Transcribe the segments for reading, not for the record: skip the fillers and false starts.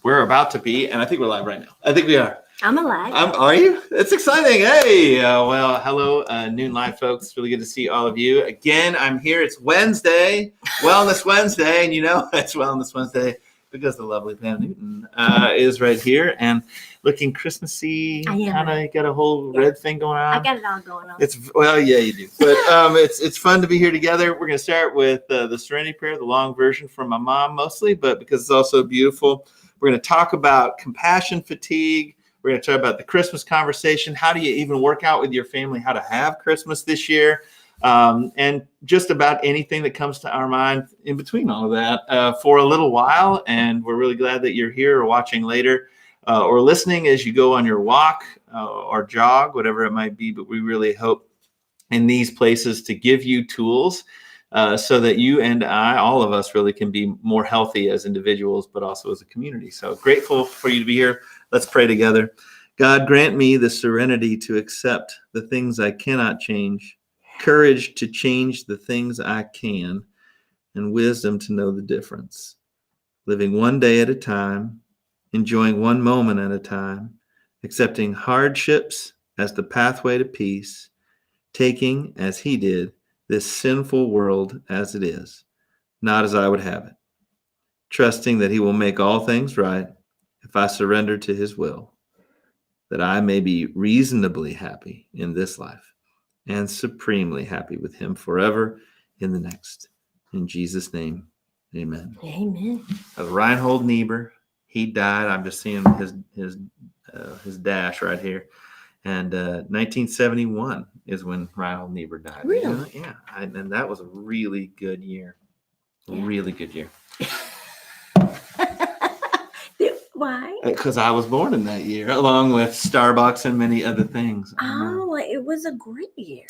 We're about to be, and I think we're live right now. I think we are. I'm alive. Are you? It's exciting. Hey, well, hello, Noon Live folks. It's really good to see all of you. Again, I'm here. It's Wednesday, Wellness Wednesday, and you know it's Wellness Wednesday because the lovely Pam Newton is right here and looking Christmassy. I am. Kind of got a whole red thing going on. I got it all going on. Well, yeah, you do. But it's fun to be here together. We're going to start with the Serenity Prayer, the long version from my mom mostly, but because it's also beautiful. We're going to talk about compassion fatigue. We're going to talk about the Christmas conversation. How do you even work out with your family how to have Christmas this year? And just about anything that comes to our mind in between all of that for a little while. And we're really glad that you're here or watching later or listening as you go on your walk or jog, whatever it might be. But we really hope in these places to give you tools so that you and I, all of us really can be more healthy as individuals, but also as a community. So grateful for you to be here. Let's pray together. God, grant me the serenity to accept the things I cannot change, courage to change the things I can, and wisdom to know the difference. Living one day at a time, enjoying one moment at a time, accepting hardships as the pathway to peace, taking, as he did, this sinful world as it is, not as I would have it, trusting that he will make all things right if I surrender to his will, that I may be reasonably happy in this life and supremely happy with him forever in the next. In Jesus' name, amen. Amen. Reinhold Niebuhr, he died. I'm just seeing his dash right here. And 1971 is when Reinhold Niebuhr died. Really? Yeah. And that was a really good year. Yeah. Really good year. Why? Because I was born in that year, along with Starbucks and many other things. Oh, it was a great year.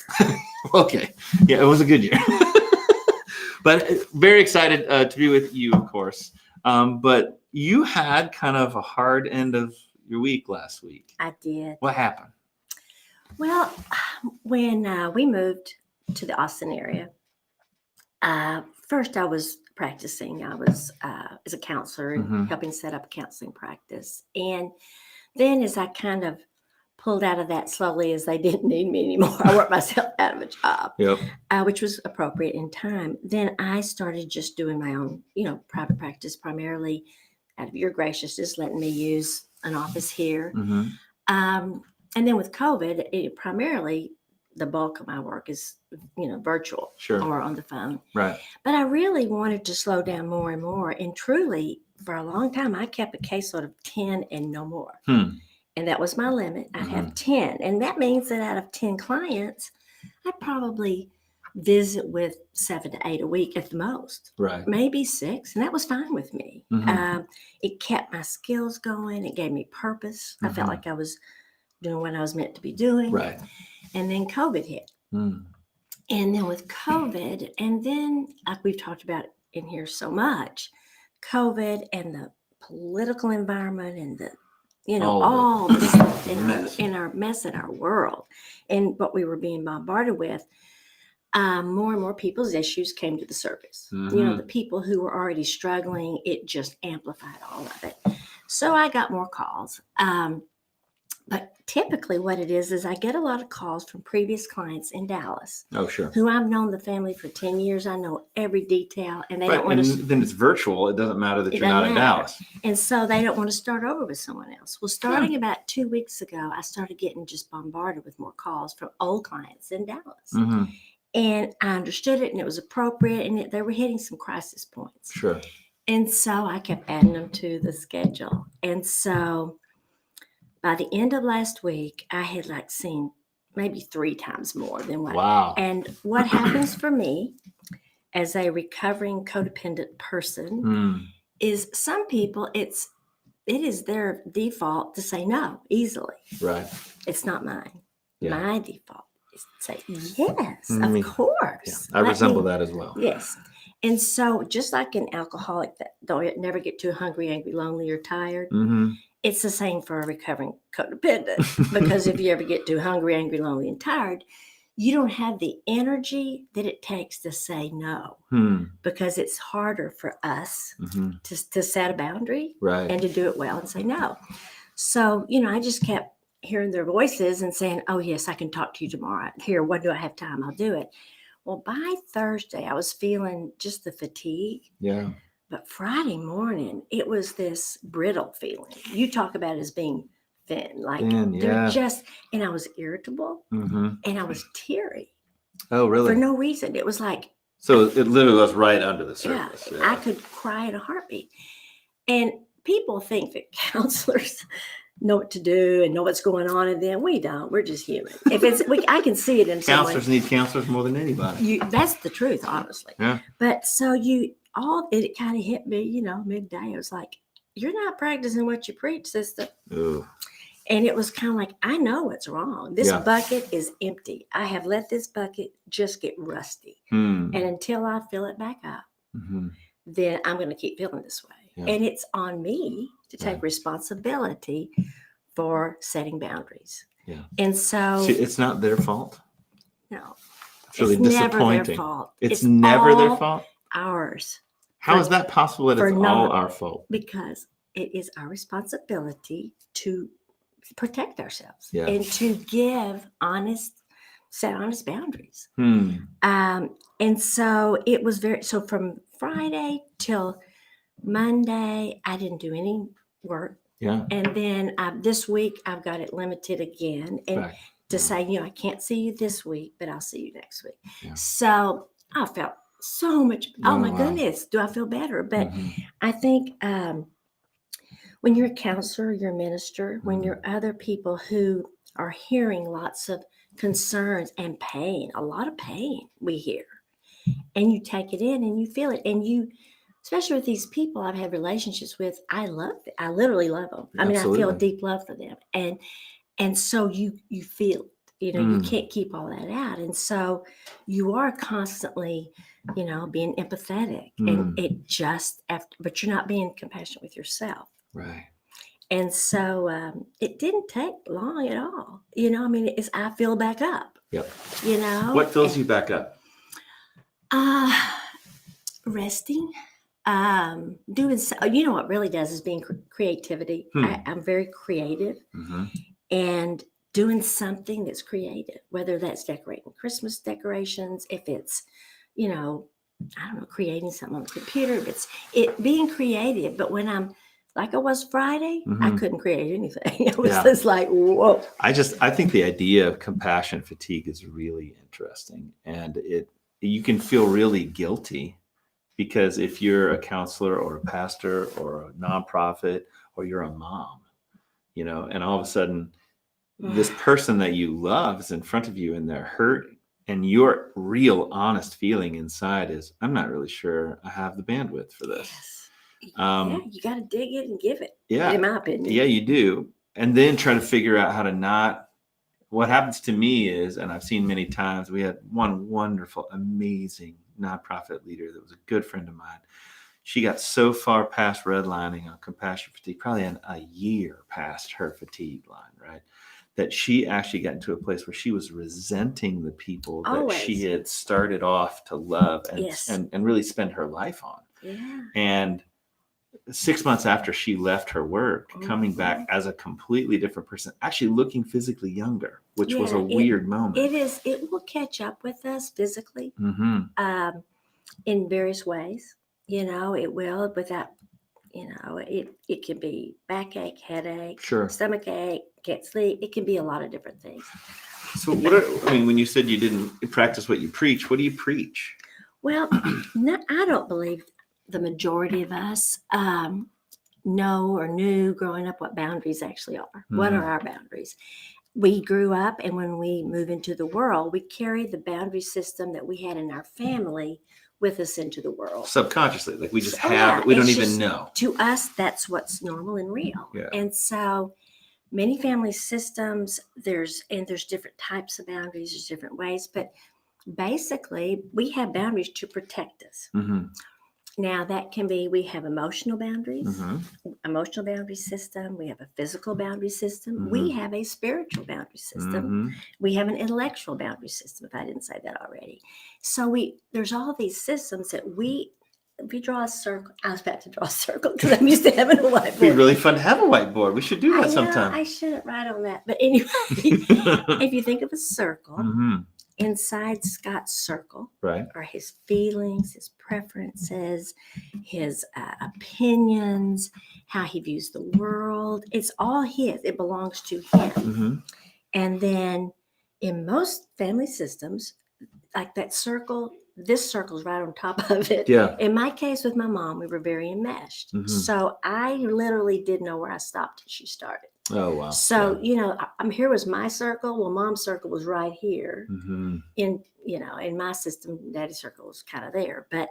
Okay. Yeah, it was a good year. But very excited to be with you, of course. But you had kind of a hard end of your week last week. I did. What happened? Well, when we moved to the Austin area, first I was practicing. I was as a counselor and helping set up a counseling practice. And then as I kind of pulled out of that slowly as they didn't need me anymore, I worked myself out of a job, which was appropriate in time. Then I started just doing my own, private practice, primarily out of your graciousness, letting me use an office here. And then with COVID, primarily the bulk of my work is, virtual or on the phone. Right. But I really wanted to slow down more and more. And truly, for a long time, I kept a caseload of 10 and no more. And that was my limit. I'd have 10. And that means that out of 10 clients, I'd probably visit with 7 to 8 a week at the most. Right. Maybe 6. And that was fine with me. It kept my skills going. It gave me purpose. I felt like I was doing what I was meant to be doing. Right. And then COVID hit. And then with COVID, and then like we've talked about in here so much, COVID and the political environment and the, all the stuff in our mess in our world and what we were being bombarded with, more and more people's issues came to the surface. The people who were already struggling, it just amplified all of it. So I got more calls. But typically what it is I get a lot of calls from previous clients in Dallas. Oh, sure. Who I've known the family for 10 years. I know every detail. And they don't want to. Then it's virtual. It doesn't matter that you're not in Dallas. And so they don't want to start over with someone else. Well, starting about 2 weeks ago, I started getting just bombarded with more calls from old clients in Dallas. And I understood it and it was appropriate. And they were hitting some crisis points. Sure. And so I kept adding them to the schedule. And so by the end of last week, I had seen maybe 3 times more than what. Wow. And what happens for me as a recovering codependent person is some people, it is their default to say no easily. Right. It's not mine. Yeah. My default is to say yes, of course. Yeah. I resemble that as well. Yes. And so just like an alcoholic that don't never get too hungry, angry, lonely, or tired, it's the same for a recovering codependent. Because if you ever get too hungry, angry, lonely, and tired, you don't have the energy that it takes to say no, because it's harder for us to set a boundary and to do it well and say no. So, I just kept hearing their voices and saying, oh, yes, I can talk to you tomorrow. Here, when do I have time? I'll do it. Well, by Thursday, I was feeling just the fatigue. Yeah. But Friday morning, it was this brittle feeling. You talk about it as being thin, like they're just, and I was irritable and I was teary. Oh, really? For no reason. It was like. So it literally was right under the surface. Yeah, I could cry in a heartbeat. And people think that counselors know what to do and know what's going on in them. We don't. We're just human. I can see it in counselors need counselors more than anybody. That's the truth, honestly. Yeah. But so it kind of hit me, midday. I was like, you're not practicing what you preach, sister. Ooh. And it was kind of like, I know what's wrong. This bucket is empty. I have let this bucket just get rusty. And until I fill it back up, then I'm going to keep feeling this way. Yeah. And it's on me to take responsibility for setting boundaries. Yeah. And so. See, it's not their fault. No. It's really disappointing. Never their fault. It's never their fault? Ours. How is that possible that it's all our fault? Because it is our responsibility to protect ourselves and to set honest boundaries. And so it was so from Friday till Monday, I didn't do any work. Yeah. And then this week I've got it limited again. And to say, I can't see you this week, but I'll see you next week. Yeah. So I felt so much, oh my goodness, do I feel better? But I think when you're a counselor, you're a minister, when you're other people who are hearing lots of concerns and pain, a lot of pain we hear, and you take it in and you feel it, and you, especially with these people I've had relationships with, I literally love them. I mean, I feel a deep love for them, and so you feel it. You can't keep all that out, and so you are constantly, being empathetic, and it just but you're not being compassionate with yourself. Right. And so it didn't take long at all. I feel back up. Yep. What fills you back up? Resting. Doing, what really does is being creativity. I'm very creative, and doing something that's creative, whether that's decorating Christmas decorations, if it's, creating something on the computer, if it's being creative. But when I'm like I was Friday, I couldn't create anything. It was just like, whoa. I think the idea of compassion fatigue is really interesting, and you can feel really guilty. Because if you're a counselor or a pastor or a nonprofit, or you're a mom, and all of a sudden this person that you love is in front of you and they're hurt, and your real honest feeling inside is, I'm not really sure I have the bandwidth for this. Yes. You got to dig it and give it. Yeah. In my opinion. Yeah, you do. And then try to figure out how to not. What happens to me is, and I've seen many times, we had one wonderful, amazing nonprofit leader that was a good friend of mine. She got so far past redlining on compassion fatigue, probably a year past her fatigue line, right? That she actually got into a place where she was resenting the people that she had started off to love and really spend her life on. Yeah. And 6 months after she left her work, coming back as a completely different person, actually looking physically younger, which was a weird moment. It will catch up with us physically in various ways. It will, without, it can be backache, headache, stomach ache, can't sleep. It can be a lot of different things. So when you said you didn't practice what you preach, what do you preach? Well, I don't believe the majority of us know or knew growing up what boundaries actually are. What are our boundaries? We grew up, and when we move into the world, we carry the boundary system that we had in our family with us into the world. Subconsciously, like we just we don't even know. To us, that's what's normal and real. Yeah. And so many family systems, there's different types of boundaries, there's different ways, but basically we have boundaries to protect us. Now that can be, we have emotional boundaries, Mm-hmm. emotional boundary system. We have a physical boundary system. Mm-hmm. We have a spiritual boundary system. Mm-hmm. We have an intellectual boundary system, if I didn't say that already. So there's all these systems that if you draw a circle, I was about to draw a circle because I'm used to having a whiteboard. It'd be really fun to have a whiteboard. We should do that I know, sometime. I shouldn't write on that. But anyway, if you think of a circle, Mm-hmm. inside Scott's circle Right. are his feelings, his preferences, his opinions, how he views the world. It's all his. It belongs to him. Mm-hmm. And then in most family systems, like that circle, this circle's right on top of it. Yeah. In my case with my mom, we were very enmeshed. Mm-hmm. So I literally didn't know where I stopped and she started. Oh, wow. So, I'm here was my circle. Well, mom's circle was right here. Mm-hmm. In my system, daddy's circle was kind of there. But,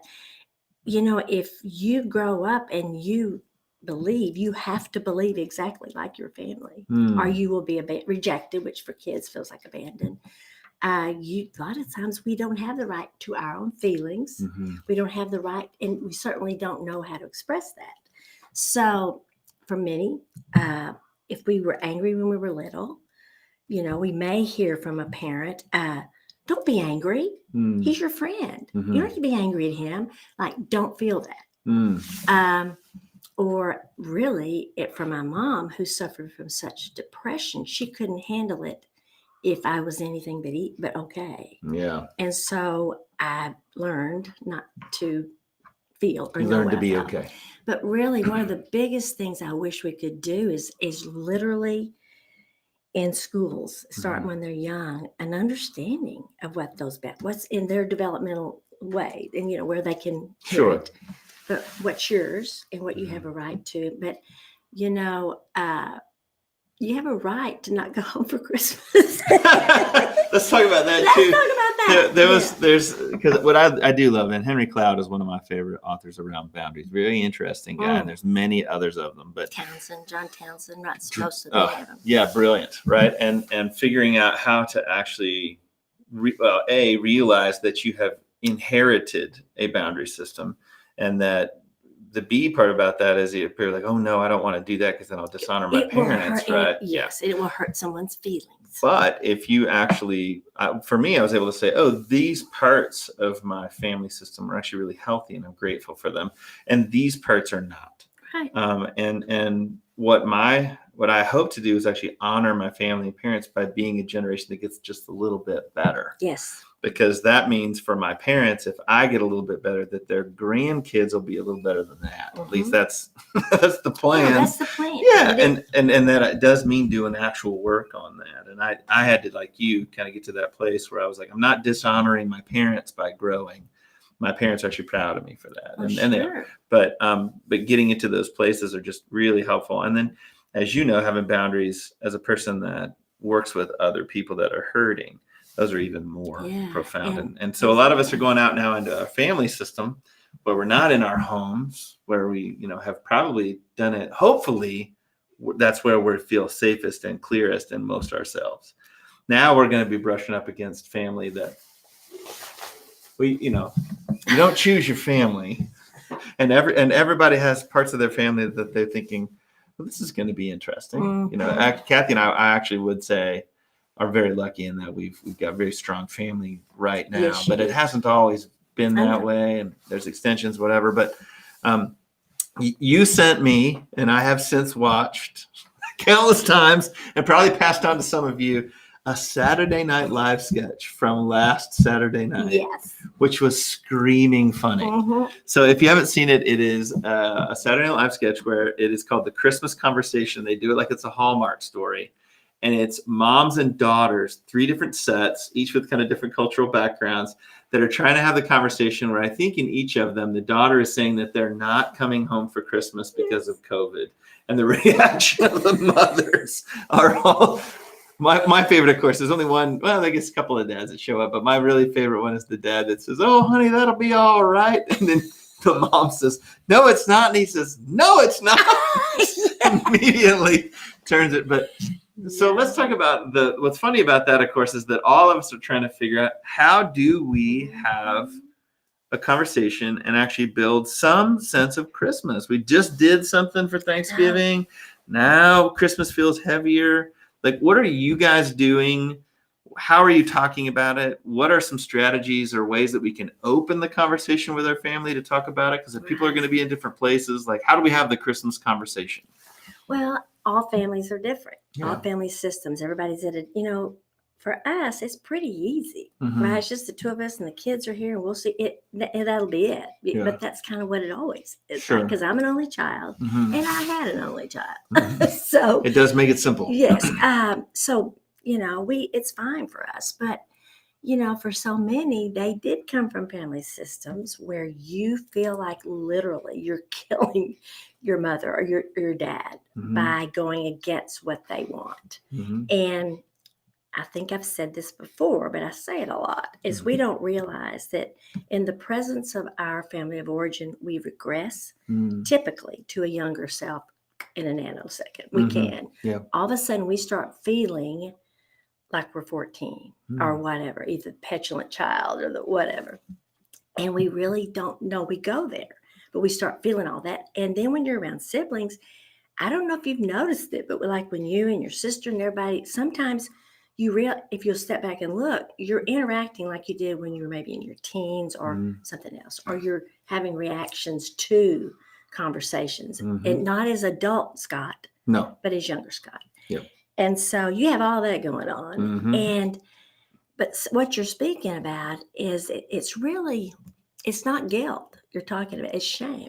if you grow up and you believe, you have to believe exactly like your family, or you will be rejected, which for kids feels like abandoned. A lot of times we don't have the right to our own feelings. Mm-hmm. We don't have the right, and we certainly don't know how to express that. So for many, if we were angry when we were little, we may hear from a parent, don't be angry. He's your friend. Mm-hmm. You don't have to be angry at him. Like, don't feel that. Or really, from my mom, who suffered from such depression, she couldn't handle it if I was anything but okay. Yeah. And so I learned not to feel or You know learned to what I be felt. okay. But really, one of the biggest things I wish we could do is literally in schools, start when they're young, an understanding of what's in their developmental way, and where they can hear Sure. it, but what's yours and what you have a right to. But you have a right to not go home for Christmas. Let's talk about that too. Let's talk about that. There's because what I do love, and Henry Cloud is one of my favorite authors around boundaries. Very interesting guy, and there's many others of them. But John Townsend writes most of them. Yeah, brilliant, right? And figuring out how to actually realize that you have inherited a boundary system, and that the B part about that is you appear like, oh no, I don't want to do that because then I'll dishonor my parents, right? Yes, it will hurt someone's feelings. But if you actually, for me, I was able to say, oh, these parts of my family system are actually really healthy, and I'm grateful for them, and these parts are not. Right. And what I hope to do is actually honor my family and parents by being a generation that gets just a little bit better. Yes. Because that means for my parents, if I get a little bit better, that their grandkids will be a little better than that. At least that's the plan. Yeah, that's the plan. Yeah, and that it does mean doing actual work on that. And I had to, like you, kind of get to that place where I was like, I'm not dishonoring my parents by growing. My parents are actually proud of me for that. And they are. But getting into those places are just really helpful. And then, as you know, having boundaries as a person that works with other people that are hurting, those are even more profound. And so a lot of us are going out now into a family system where we're not in our homes, where we, have probably done it. Hopefully, that's where we feel safest and clearest and most ourselves. Now we're going to be brushing up against family that you don't choose your family, and everybody has parts of their family that they're thinking, well, this is going to be interesting. Mm-hmm. Kathy and I actually would say are very lucky in that we've got a very strong family right now, but it hasn't always been that way, and there's extensions, whatever. But you sent me, and I have since watched countless times and probably passed on to some of you, a Saturday Night Live sketch from last Saturday night, which was screaming funny. Mm-hmm. So if you haven't seen it, it is a Saturday Night Live sketch where it is called The Christmas Conversation. They do it like it's a Hallmark story. And it's moms and daughters, 3 different sets, each with kind of different cultural backgrounds, that are trying to have the conversation where I think in each of them, the daughter is saying that they're not coming home for Christmas because of COVID. And the reaction of the mothers are all... My favorite, of course, there's only one. Well, I guess a couple of dads that show up, but my really favorite one is the dad that says, "Oh, honey, that'll be all right." And then the mom says, "No, it's not." And he says, "No, it's not." Immediately turns it. But so let's talk about what's funny about that, of course, is that all of us are trying to figure out how do we have a conversation and actually build some sense of Christmas. We just did something for Thanksgiving. Now Christmas feels heavier. Like, what are you guys doing? How are you talking about it? What are some strategies or ways that we can open the conversation with our family to talk about it? Because if people are going to be in different places, like, how do we have the Christmas conversation? Well, all families are different. Yeah. All family systems. Everybody's at a, for us, it's pretty easy, Mm-hmm. right? It's just the two of us and the kids are here and we'll see it. That'll be it. Yeah. But that's kind of what it always is. Sure. Because I'm an only child Mm-hmm. and I had an only child. Mm-hmm. So it does make it simple. Yes. So, it's fine for us. But, for so many, they did come from family systems where you feel like literally you're killing your mother or your dad Mm-hmm. by going against what they want. Mm-hmm. And I think I've said this before, but I say it a lot, is Mm-hmm. we don't realize that in the presence of our family of origin, we regress typically to a younger self in a nanosecond. We can. Yeah. All of a sudden, we start feeling like we're 14 or whatever, either the petulant child or the whatever. And we really don't know we go there, but we start feeling all that. And then when you're around siblings, I don't know if you've noticed it, but like when you and your sister and everybody, sometimes if you'll step back and look, you're interacting like you did when you were maybe in your teens or something else, or you're having reactions to conversations, and not as adult Scott, but as younger Scott. Yep. And so you have all that going on. But what you're speaking about is it's not guilt you're talking about, it's shame.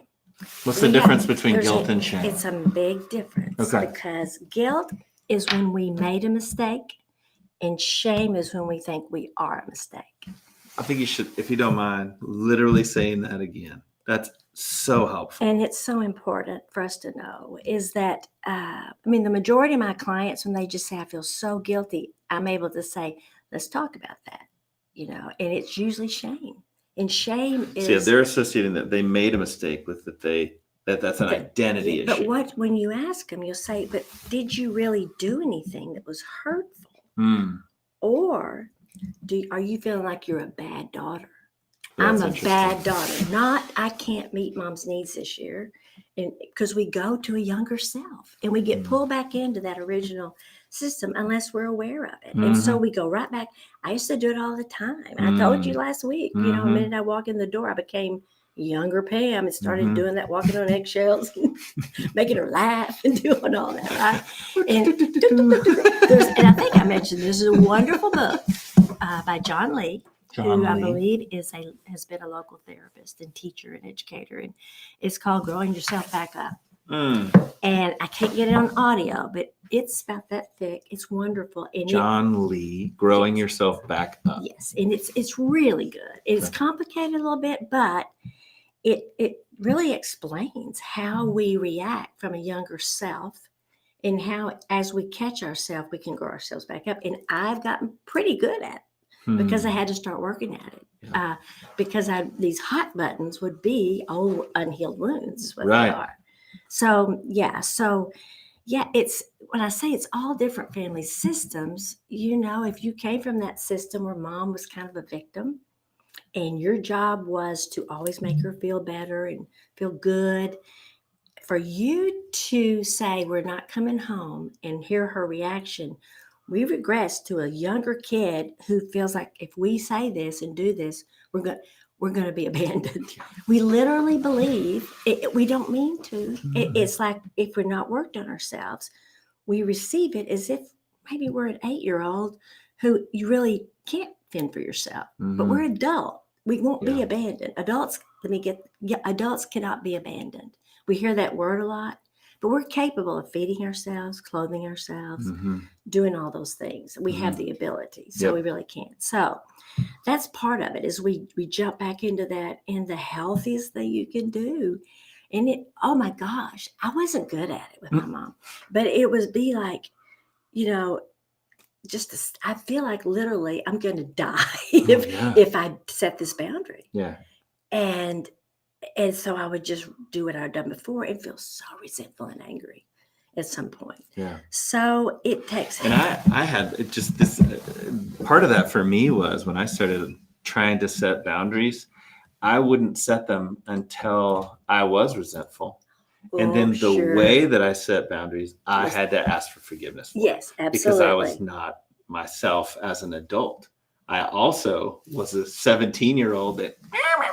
What's the difference between guilt and shame? It's a big difference. Okay. Because guilt is when we made a mistake, and shame is when we think we are a mistake. I think you should, if you don't mind, literally saying that again. That's so helpful. And it's so important for us to know is that, the majority of my clients, when they just say, I feel so guilty, I'm able to say, let's talk about that, and it's usually shame. And shame is... Yeah, they're associating that they made a mistake with that's an identity issue. But when you ask them, you'll say, but did you really do anything that was hurtful? Or are you feeling like you're a bad daughter? I'm a bad daughter. Not, I can't meet mom's needs this year. And because we go to a younger self and we get pulled back into that original system unless we're aware of it. And so we go right back. I used to do it all the time. I told you last week, the minute I walk in the door, I became younger Pam and started doing that, walking on eggshells, making her laugh and doing all that, right? And I think I mentioned there's a wonderful book by John Lee, who I believe has been a local therapist and teacher and educator, and it's called Growing Yourself Back Up. And I can't get it on audio, but it's about that thick. It's wonderful. And John Lee, Growing Yourself Back Up. Yes, and it's really good. It's complicated a little bit, but it really explains how we react from a younger self and how, as we catch ourselves, we can grow ourselves back up. And I've gotten pretty good at it because I had to start working at it. Because these hot buttons would be old unhealed wounds, is what they are. So it's when I say it's all different family systems, if you came from that system where mom was kind of a victim and your job was to always make her feel better and feel good, for you to say we're not coming home and hear her reaction, we regress to a younger kid who feels like if we say this and do this, we're going to be abandoned. We literally believe it, we don't mean to. It's like if we're not worked on ourselves, we receive it as if maybe we're an 8-year-old who you really can't fend for yourself, but we're adult. We won't be abandoned. Adults cannot be abandoned. We hear that word a lot, but we're capable of feeding ourselves, clothing ourselves, doing all those things. We have the ability, so we really can. So that's part of it, is we jump back into that in the healthiest thing you can do. And oh my gosh, I wasn't good at it with my mom, but it was like, I feel like literally I'm going to die if I set this boundary. Yeah. And so I would just do what I'd done before and feel so resentful and angry at some point. Yeah. So it takes. And I had just this part of that for me was when I started trying to set boundaries, I wouldn't set them until I was resentful. And then the sure. way that I set boundaries, I Was- had to ask for forgiveness for. Yes, Because I was absolutely. not myself as an adult. I also was a 17-year-old that,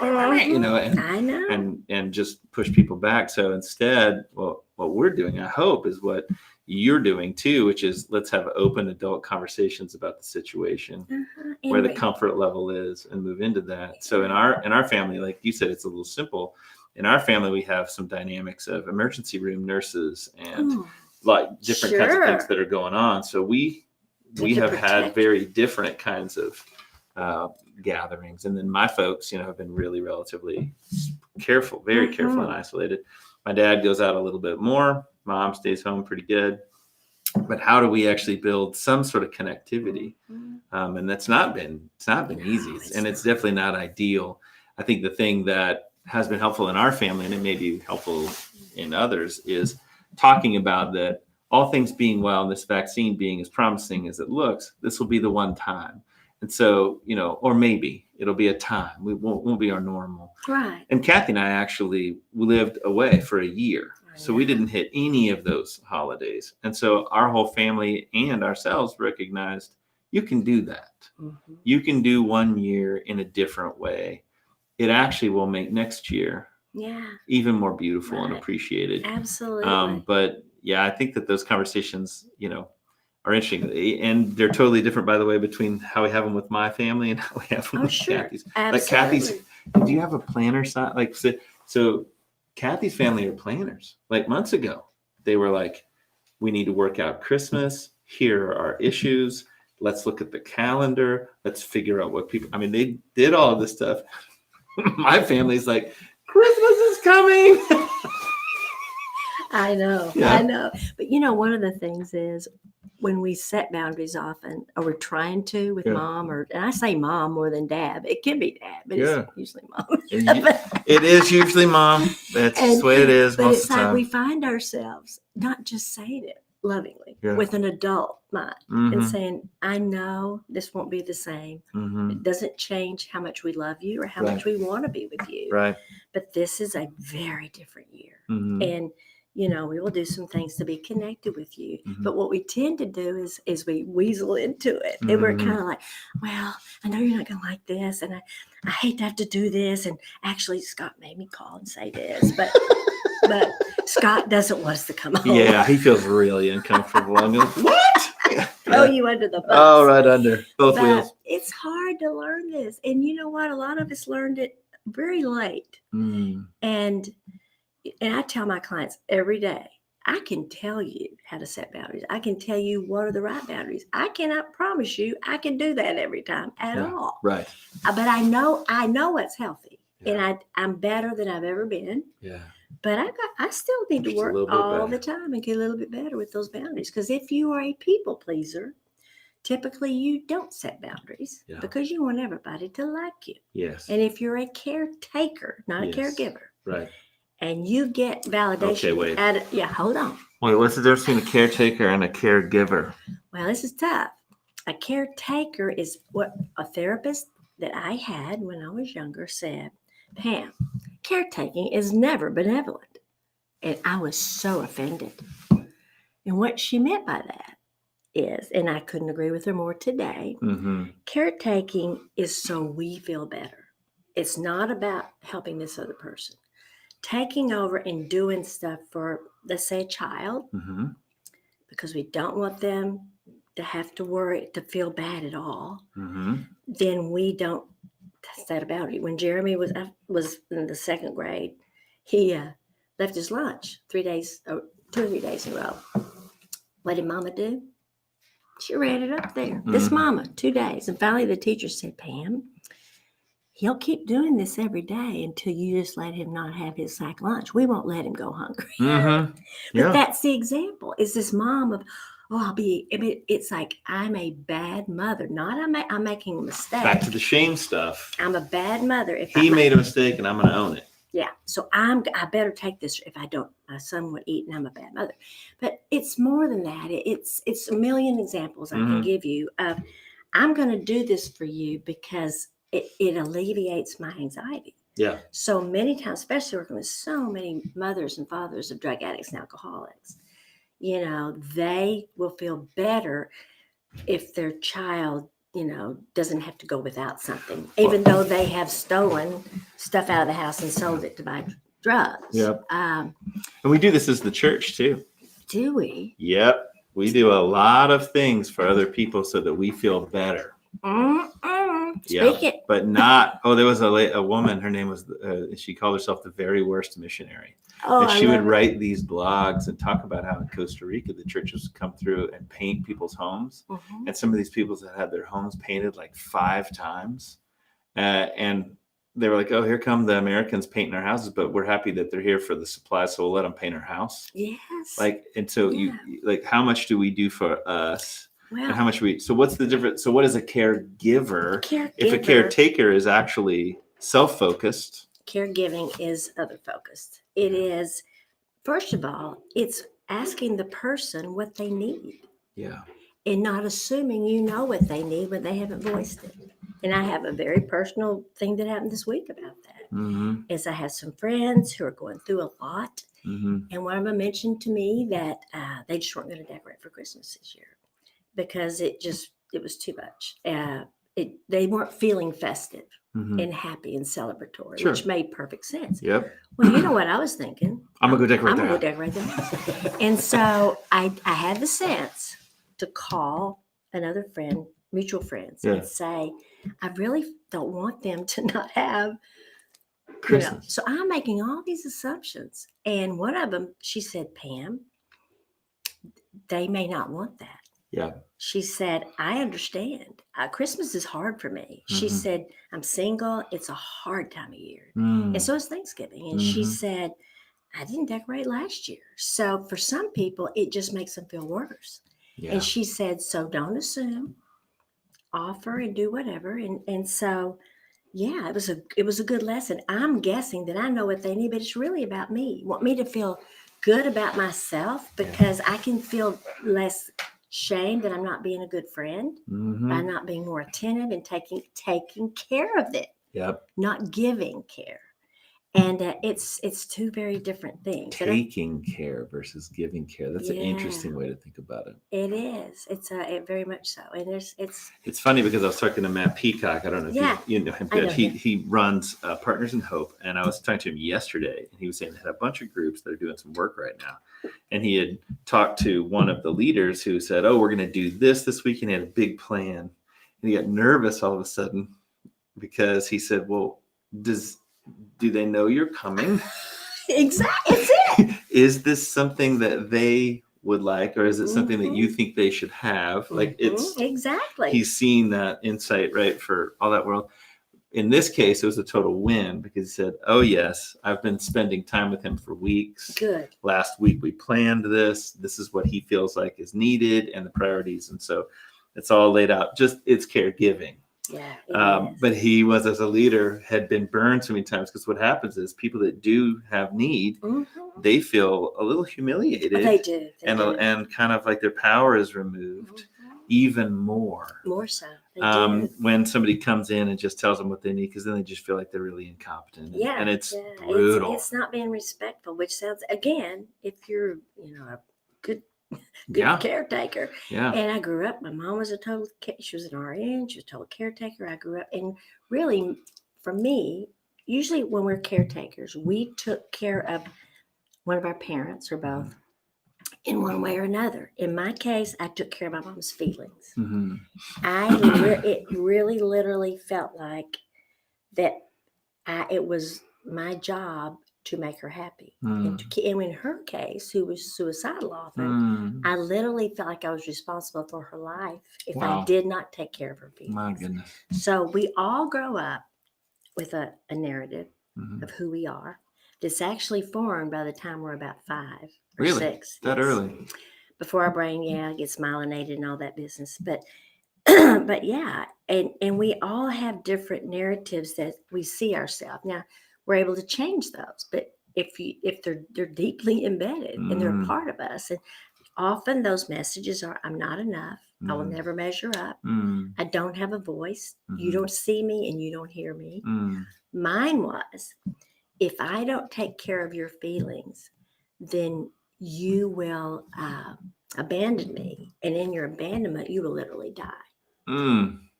you know, I know. and just push people back. So instead, well, what we're doing, I hope, is what you're doing too, which is let's have open adult conversations about the situation, where the And comfort level is, and move into that. So in our family, like you said, it's a little simple. In our family, we have some dynamics of emergency room nurses and oh, like different kinds of things sure. that are going on. So we To have had protect. very different kinds of gatherings. And then my folks, you know, have been really relatively careful, very careful and isolated. My dad goes out a little bit more. Mom stays home pretty good. But how do we actually build some sort of connectivity? And it's not been easy, and it's definitely not ideal. I think the thing that has been helpful in our family, and it may be helpful in others, is talking about that all things being well, and this vaccine being as promising as it looks, this will be the one time. And so, you know, or maybe it'll be a time. We won't be our normal. Right. And Kathy and I actually lived away for a year. So we didn't hit any of those holidays. And so our whole family and ourselves recognized you can do that. You can do one year in a different way. It actually will make next year even more beautiful and appreciated. Absolutely. But yeah, I think that those conversations, you know, are interesting. And they're totally different, by the way, between how we have them with my family and how we have them with Kathy's. Absolutely. Like Kathy's, do you have a planner side? Like, so Kathy's family are planners. Like months ago, they were like, we need to work out Christmas. Here are our issues. Let's look at the calendar. Let's figure out what people, I mean, they did all of this stuff. My family's like, Christmas is coming. I know. Yeah. I know. But you know, one of the things is when we set boundaries often, or we're trying to with mom, and I say mom more than dad, but it can be dad, but it's usually mom. It is usually mom. That's the way it is but most it's of the like time. we find ourselves not just saying it lovingly with an adult mind and saying, I know this won't be the same. It doesn't change how much we love you or how much we want to be with you. Right. But this is a very different year. And you know, we will do some things to be connected with you. But what we tend to do is we weasel into it. And we're kind of like, well, I know you're not going to like this. And I hate to have to do this. And actually, Scott made me call and say this. But Scott doesn't want us to come home. Yeah, he feels really uncomfortable. I'm like, what? Throw you under the bus. Oh, right under both wheels. It's hard to learn this. And you know what? A lot of us learned it very late. And I tell my clients every day, I can tell you how to set boundaries. I can tell you what are the right boundaries. I cannot promise you I can do that every time at all. Right. But I know what's healthy. And I'm better than I've ever been. Yeah. But I still need to work all the time and get a little bit better with those boundaries. Because if you are a people pleaser, typically you don't set boundaries because you want everybody to like you. Yes. And if you're a caretaker, not a caregiver. Right. And you get validation. Okay, wait. Hold on. Wait, what's the difference between a caretaker and a caregiver? Well, this is tough. A caretaker is what a therapist that I had when I was younger said, Pam, caretaking is never benevolent. And I was so offended. And what she meant by that is, and I couldn't agree with her more today, caretaking is so we feel better. It's not about helping this other person. Taking over and doing stuff for, let's say, a child, because we don't want them to have to worry, to feel bad at all, then we don't set a boundary. When Jeremy was in the second grade, he left his lunch 2 or 3 days in a row. What did Mama do? She ran it up there. This Mama, 2 days. And finally the teacher said, Pam, he'll keep doing this every day until you just let him not have his sack lunch. We won't let him go hungry. But that's the example. Is this mom of, it's like I'm a bad mother. Not I'm making a mistake. Back to the shame stuff. I'm a bad mother. If he made a mistake and I'm going to own it. Yeah. So I better take this. If I don't, my son would eat and I'm a bad mother. But it's more than that. It's a million examples I can give you of, I'm going to do this for you because it alleviates my anxiety. Yeah. So many times, especially working with so many mothers and fathers of drug addicts and alcoholics, they will feel better if their child, doesn't have to go without something, even though they have stolen stuff out of the house and sold it to buy drugs. Yep. And we do this as the church too. Do we? Yep. We do a lot of things for other people so that we feel better. Speak it. But not. Oh, there was a woman. Her name was. She called herself the very worst missionary. Oh, and she would write these blogs and talk about how in Costa Rica the churches come through and paint people's homes. Mm-hmm. And some of these people that had their homes painted like 5 times, and they were like, "Oh, here come the Americans painting our houses, but we're happy that they're here for the supplies, so we'll let them paint our house." Yes. And so Yeah. how much do we do for us? Well, And how much so what's the difference? So what is a caregiver? If a caretaker is actually self-focused. Caregiving is other focused. It is, first of all, it's asking the person what they need. Yeah. And not assuming you know what they need when they haven't voiced it. And I have a very personal thing that happened this week about that. Mm-hmm. Is I have some friends who are going through a lot. Mm-hmm. And one of them mentioned to me that they just weren't going to decorate for Christmas this year because it was too much. They weren't feeling festive. Mm-hmm. And happy and celebratory, sure. Which made perfect sense. Yep. Well, you know what I was thinking? I'm gonna go decorate the house. And so I had the sense to call another friend, mutual friends, and say, I really don't want them to not have Christmas. So I'm making all these assumptions. And one of them, she said, Pam, they may not want that. Yeah. She said, I understand. Christmas is hard for me. Mm-hmm. She said, I'm single. It's a hard time of year. And so is Thanksgiving. And she said, I didn't decorate last year. So for some people, it just makes them feel worse. Yeah. And she said, so don't assume, offer and do whatever. And so, yeah, it was a good lesson. I'm guessing that I know what they need, but it's really about me. You want me to feel good about myself because I can feel less shame that I'm not being a good friend by not being more attentive and taking care of it. Yep. Not giving care. And it's two very different things. Taking care versus giving care. That's an interesting way to think about it. It is. It's very much so. And it's funny because I was talking to Matt Peacock. I don't know if you know him, but he runs Partners in Hope. And I was talking to him yesterday, and he was saying they had a bunch of groups that are doing some work right now. And he had talked to one of the leaders who said, "Oh, we're going to do this week," and he had a big plan. And he got nervous all of a sudden because he said, "Well, do they know you're coming?" Exactly. It's it. Is this something that they would like, or is it something that you think they should have? Like it's exactly. He's seen that insight, right, for all that world. In this case, it was a total win because he said, "Oh yes, I've been spending time with him for weeks. Good. Last week we planned this. This is what he feels like is needed and the priorities, and so it's all laid out. Just it's caregiving." Yeah. But he was, as a leader, had been burned so many times because what happens is people that do have need, they feel a little humiliated. They do. And kind of like their power is removed even more. More so. When somebody comes in and just tells them what they need, because then they just feel like they're really incompetent. And it's brutal. It's not being respectful, which sounds, again, if you're, a good caretaker. Yeah. And I grew up, my mom was she was an RN, she was a total caretaker. I grew up, and really for me, usually when we're caretakers, we took care of one of our parents or both in one way or another. In my case, I took care of my mom's feelings. Mm-hmm. It really literally felt like that it was my job to make her happy. And in her case, who was suicidal often, I literally felt like I was responsible for her life if I did not take care of her feelings. My goodness. So we all grow up with a narrative of who we are that's actually formed by the time we're about 5 or 6. That early? Before our brain, gets myelinated and all that business. But yeah, and we all have different narratives that we see ourselves. Now, we're able to change those, but if they're deeply embedded and they're a part of us, and often those messages are, I'm not enough. I will never measure up. I don't have a voice. You don't see me and you don't hear me. Mine was, if I don't take care of your feelings, then you will abandon me. And in your abandonment, you will literally die.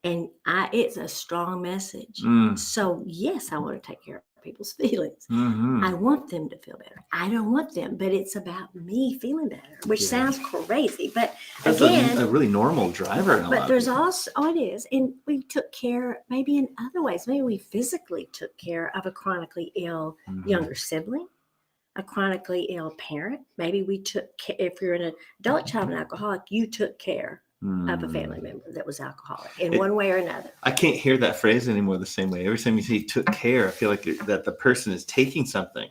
And it's a strong message. So yes, I want to take care of people's feelings. I want them to feel better. I don't want them, but it's about me feeling better, which sounds crazy. But that's again, a really normal driver. But there's also, it is. And we took care maybe in other ways. Maybe we physically took care of a chronically ill younger sibling, a chronically ill parent. Maybe we took care, if you're an adult child of an alcoholic, you took care of a family member that was alcoholic in one way or another. I can't hear that phrase anymore the same way. Every time you say took care, I feel like that the person is taking something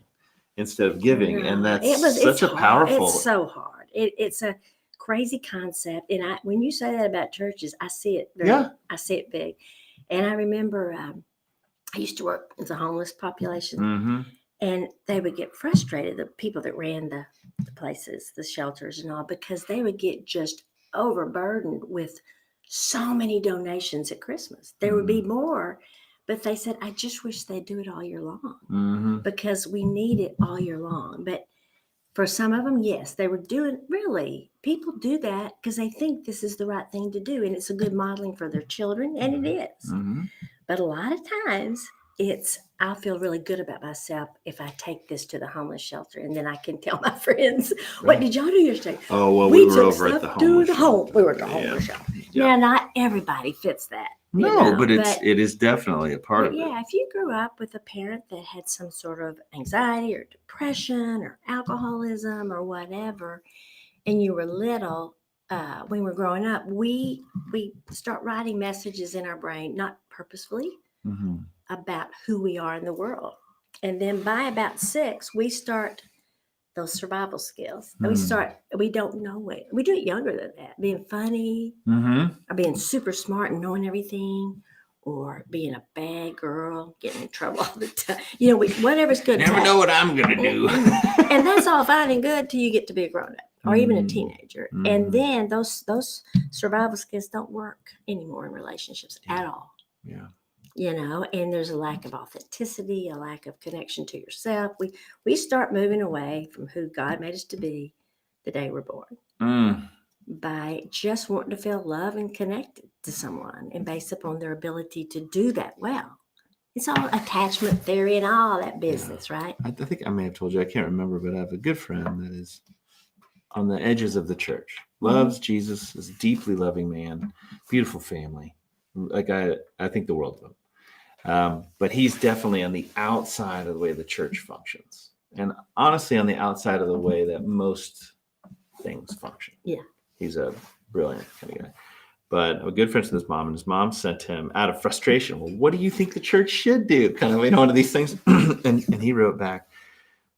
instead of giving. And that's such a powerful. It's so hard. It's a crazy concept. And when you say that about churches, I see it I see it big. And I remember I used to work with the homeless population. And they would get frustrated, the people that ran the places, the shelters and all, because they would get just overburdened with so many donations at Christmas. There would be more, but they said, I just wish they'd do it all year long because we need it all year long. But for some of them, yes, they were doing, really, people do that because they think this is the right thing to do. And it's a good modeling for their children, and it is. But a lot of times I'll feel really good about myself if I take this to the homeless shelter, and then I can tell my friends, what did y'all do yesterday? Oh, well, we were over at the homeless shelter. We were at the homeless shelter. Now, not everybody fits that. No, but it is definitely a part of it. Yeah, if you grew up with a parent that had some sort of anxiety or depression or alcoholism or whatever, and you were little, when we were growing up, we start writing messages in our brain, not purposefully, about who we are in the world. And then by about 6, we start those survival skills. We don't know it. We do it younger than that, being funny or being super smart and knowing everything, or being a bad girl, getting in trouble all the time. Whatever's good. Never know what I'm going to do. And that's all fine and good till you get to be a grown up or even a teenager. And then those survival skills don't work anymore in relationships at all. Yeah. And there's a lack of authenticity, a lack of connection to yourself. We start moving away from who God made us to be the day we're born by just wanting to feel loved and connected to someone, and based upon their ability to do that well. It's all attachment theory and all that business, right? I think I may have told you, I can't remember, but I have a good friend that is on the edges of the church, loves Jesus, is a deeply loving man, beautiful family. Like I think the world of him. But he's definitely on the outside of the way the church functions. And honestly, on the outside of the way that most things function. Yeah. He's a brilliant kind of guy. But a good friend with his mom, and his mom sent him out of frustration. Well, what do you think the church should do? Kind of, one of these things. and he wrote back,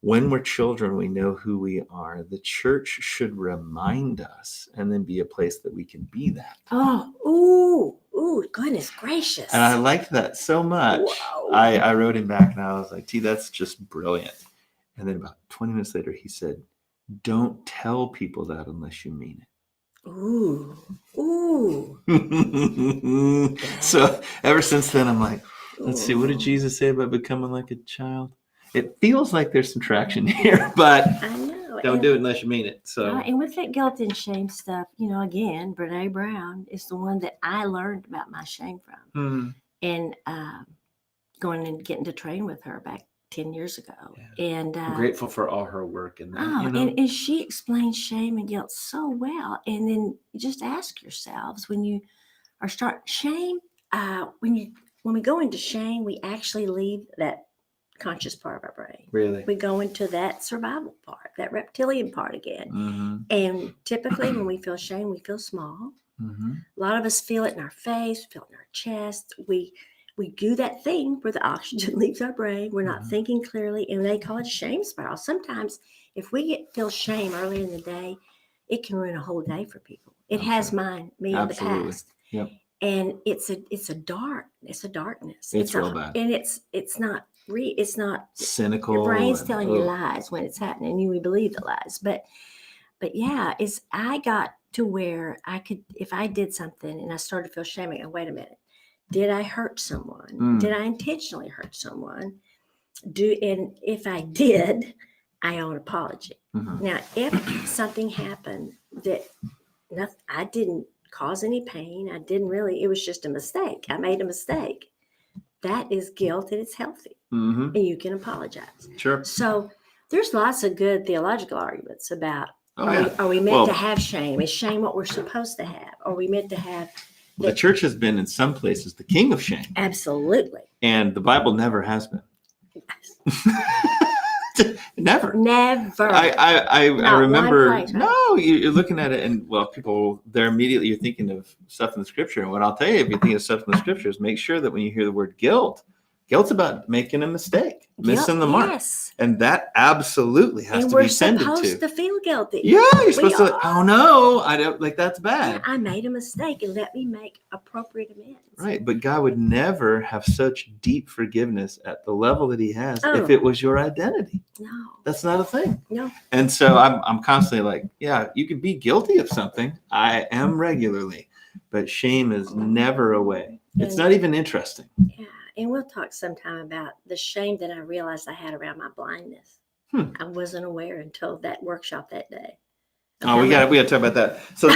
when we're children, we know who we are. The church should remind us and then be a place that we can be that. Oh, goodness gracious. And I liked that so much. Wow. I wrote him back and I was like, that's just brilliant. And then about 20 minutes later, he said, don't tell people that unless you mean it. Ooh. So ever since then, I'm like, let's see, what did Jesus say about becoming like a child? It feels like there's some traction here, but I know. Don't do it unless you mean it. So, and with that guilt and shame stuff, again, Brene Brown is the one that I learned about my shame from, and going and getting to train with her back 10 years ago. Yeah. And I'm grateful for all her work in that. And she explains shame and guilt so well. And then just ask yourselves, when you are shame, when we go into shame, we actually leave that conscious part of our brain. Really? We go into that survival part, that reptilian part again. And typically when we feel shame, we feel small. A lot of us feel it in our face, feel it in our chest. We do that thing where the oxygen leaves our brain. We're not thinking clearly, and they call it a shame spiral. Sometimes if we feel shame early in the day, it can ruin a whole day for people. It has me in the past. Yep. And it's a darkness. It's real bad. And it's not cynical. Your brain's telling you lies when it's happening, and you believe the lies. But yeah, I got to where I could, if I did something and I started to feel shame, I go, wait a minute. Did I hurt someone? Mm. Did I intentionally hurt someone? And if I did, I owe an apology. Mm-hmm. Now, if something happened that I didn't cause any pain, I didn't really, it was just a mistake. I made a mistake. That is guilt and it's healthy. Mm-hmm. And you can apologize. Sure. So there's lots of good theological arguments about Oh, are we meant to have shame? Is shame what we're supposed to have? Are we meant to have the church has been in some places the king of shame. Absolutely. And the Bible never has been. Never. I remember. Place, right? No, you're looking at it, and people there immediately you're thinking of stuff in the scripture. And what I'll tell you, if you think of stuff in the scriptures, make sure that when you hear the word guilt's about making a mistake, missing the mark, and that absolutely has to be tended to. And we're supposed to feel guilty. Yeah, you're supposed to. Oh no, I don't like that's bad. I made a mistake, and let me make appropriate amends. Right, but God would never have such deep forgiveness at the level that He has if it was your identity. No, that's not a thing. No, and so I'm constantly like, yeah, you can be guilty of something. I am regularly, but shame is never a way. It's not even interesting. Yeah, and we'll talk sometime about the shame that I realized I had around my blindness. I wasn't aware until that workshop that day. Oh, we got to talk about that. So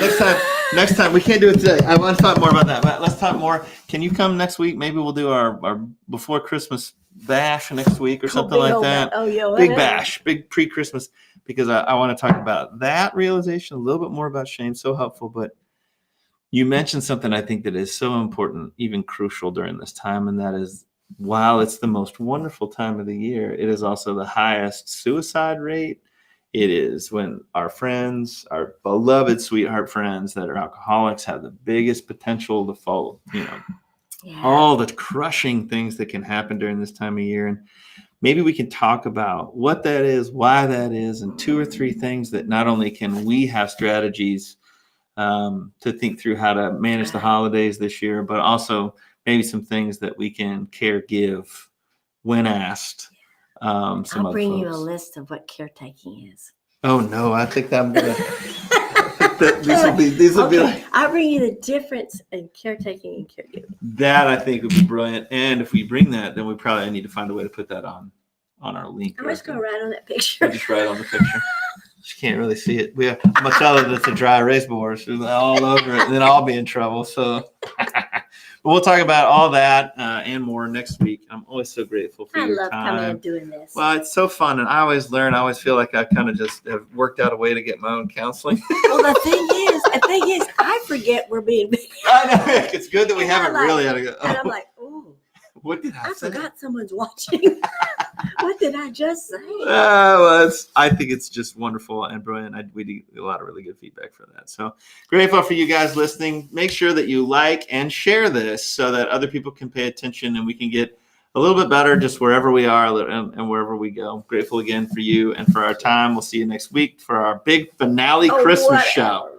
next time we can't do it today. I want to talk more about that. But let's talk more. Can you come next week? Maybe we'll do our before Christmas bash next week or something like that. Big bash, big pre-Christmas, because I want to talk about that realization, a little bit more about shame. So helpful. But you mentioned something I think that is so important, even crucial during this time, and that is, while it's the most wonderful time of the year, it is also the highest suicide rate. It is when our friends, our beloved sweetheart friends that are alcoholics, have the biggest potential to fall, all the crushing things that can happen during this time of year. And maybe we can talk about what that is, why that is, and 2 or 3 things that not only can we have strategies to think through how to manage the holidays this year, but also maybe some things that we can give when asked. I'll bring you a list of what caretaking is. Oh no, I think that I'm gonna. These will be like. I'll bring you the difference in caretaking and caregiving. That I think would be brilliant, and if we bring that, then we probably need to find a way to put that on our link. I'm just gonna write on that picture. I'll just write on the picture. She can't really see it. I'm gonna tell her that's a dry erase board. She's all over it, and then I'll be in trouble. So. But we'll talk about all that and more next week. I'm always so grateful for your time. I love coming and doing this. Well, it's so fun, and I always learn. I always feel like I kind of just have worked out a way to get my own counseling. Well, the thing is, I forget we're being. I know. It's good that we haven't really had to go. And I'm like, ooh. What did I say? I forgot someone's watching. What did I just say? I think it's just wonderful and brilliant. We get a lot of really good feedback for that. So grateful for you guys listening. Make sure that you like and share this so that other people can pay attention and we can get a little bit better just wherever we are and wherever we go. Grateful again for you and for our time. We'll see you next week for our big finale Christmas show.